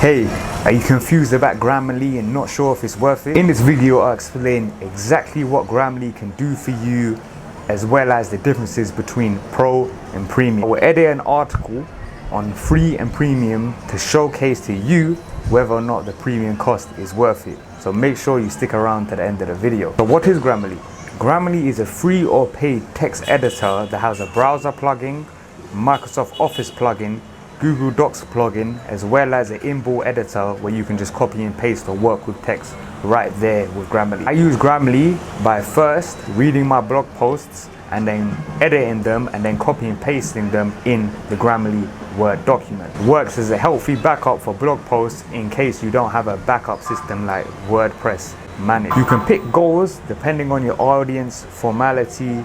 Hey, are you confused about Grammarly and not sure if it's worth it? In this video, I'll explain exactly what Grammarly can do for you, as well as the differences between Pro and Premium. I will edit an article on free and premium to showcase to you whether or not the premium cost is worth it. So make sure you stick around to the end of the video. So what is Grammarly? Grammarly is a free or paid text editor that has a browser plugin, Microsoft Office plugin, Google Docs plugin, as well as an inbuilt editor where you can just copy and paste or work with text right there with Grammarly. I use Grammarly by first reading my blog posts and then editing them and then copy and pasting them in the Grammarly Word document. It works as a healthy backup for blog posts in case you don't have a backup system like WordPress managed. You can pick goals depending on your audience, formality,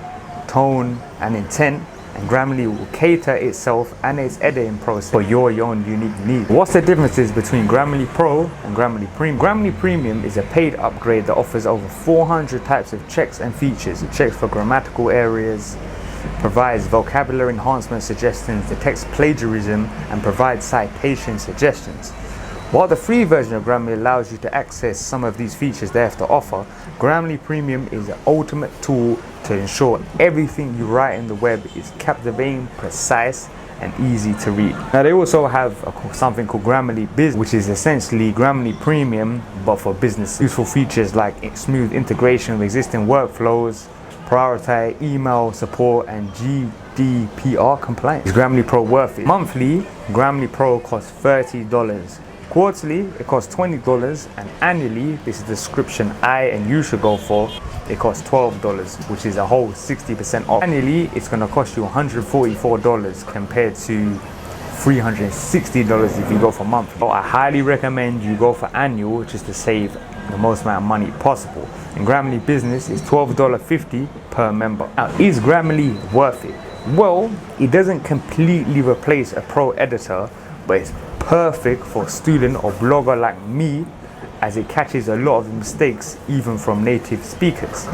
tone and intent, and Grammarly will cater itself and its editing process for your own unique needs. What's the differences between Grammarly Pro and Grammarly Premium? Grammarly Premium is a paid upgrade that offers over 400 types of checks and features. It checks for grammatical areas, provides vocabulary enhancement suggestions, detects plagiarism, and provides citation suggestions. While the free version of Grammarly allows you to access some of these features they have to offer, Grammarly Premium is the ultimate tool to ensure everything you write in the web is captivating, precise, and easy to read. Now they also have something called Grammarly Business, which is essentially Grammarly Premium but for business. Useful features like smooth integration with existing workflows, prioritize email support, and GDPR compliance. Is Grammarly Pro worth it? Monthly, Grammarly Pro costs $30. Quarterly, it costs $20, and annually, this is the subscription I and you should go for, it costs $12, which is a whole 60% off. Annually, it's going to cost you $144 compared to $360 if you go for monthly. So I highly recommend you go for annual just to save the most amount of money possible. And Grammarly Business is $12.50 per member. Now, is Grammarly worth it? Well, it doesn't completely replace a pro editor, but it's perfect for a student or blogger like me, as it catches a lot of mistakes even from native speakers.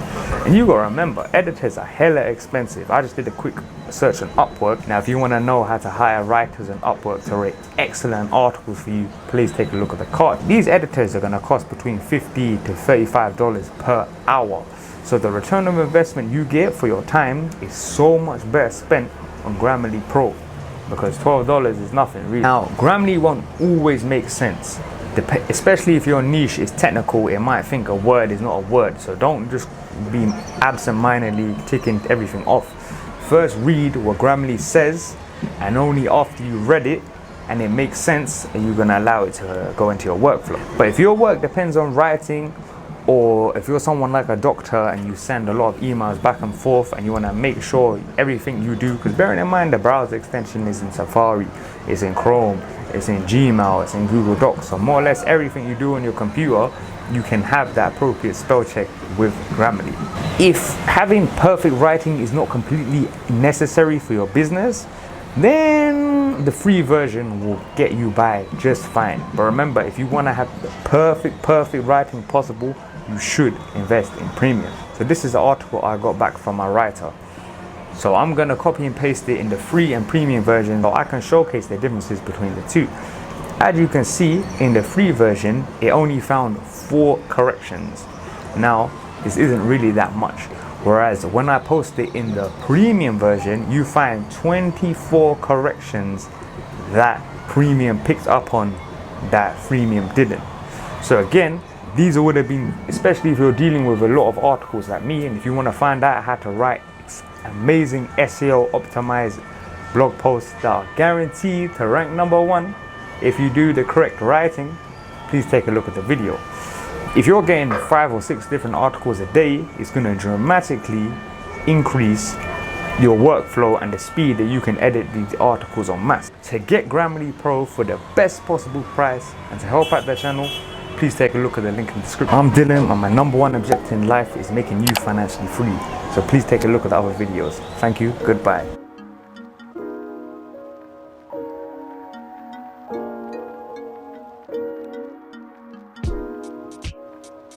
And you gotta remember, editors are hella expensive. I just did a quick search on Upwork. Now if you want to know how to hire writers on Upwork to write excellent articles for you, please take a look at the card. These editors are going to cost between $50 to $35 per hour. So the return of investment you get for your time is so much better spent on Grammarly Pro, because $12 is nothing really. Now, Grammarly won't always make sense. Especially if your niche is technical, it might think a word is not a word. So don't just be absent-mindedly ticking everything off. First read what Grammarly says, and only after you read it and it makes sense, are you gonna allow it to go into your workflow. But if your work depends on writing, or if you're someone like a doctor and you send a lot of emails back and forth and you want to make sure everything you do, because bearing in mind the browser extension is in Safari, it's in Chrome, it's in Gmail, it's in Google Docs, so more or less everything you do on your computer, you can have that appropriate spell check with Grammarly. If having perfect writing is not completely necessary for your business, then the free version will get you by just fine. But remember, if you want to have the perfect writing possible, you should invest in premium. So this is the article I got back from my writer. So I'm going to copy and paste it in the free and premium version so I can showcase the differences between the two. As you can see, in the free version, it only found 4 corrections. Now, this isn't really that much. Whereas when I post it in the premium version, you find 24 corrections that premium picked up on that freemium didn't. So again, these would have been, especially if you're dealing with a lot of articles like me, and if you want to find out how to write amazing SEO optimized blog posts that are guaranteed to rank #1 if you do the correct writing, please take a look at the video. If you're getting 5 or 6 different articles a day, it's going to dramatically increase your workflow and the speed that you can edit these articles en masse. To get Grammarly Pro for the best possible price and to help out the channel, please take a look at the link in the description. I'm Dylan, and my #1 objective in life is making you financially free. So please take a look at the other videos. Thank you, goodbye.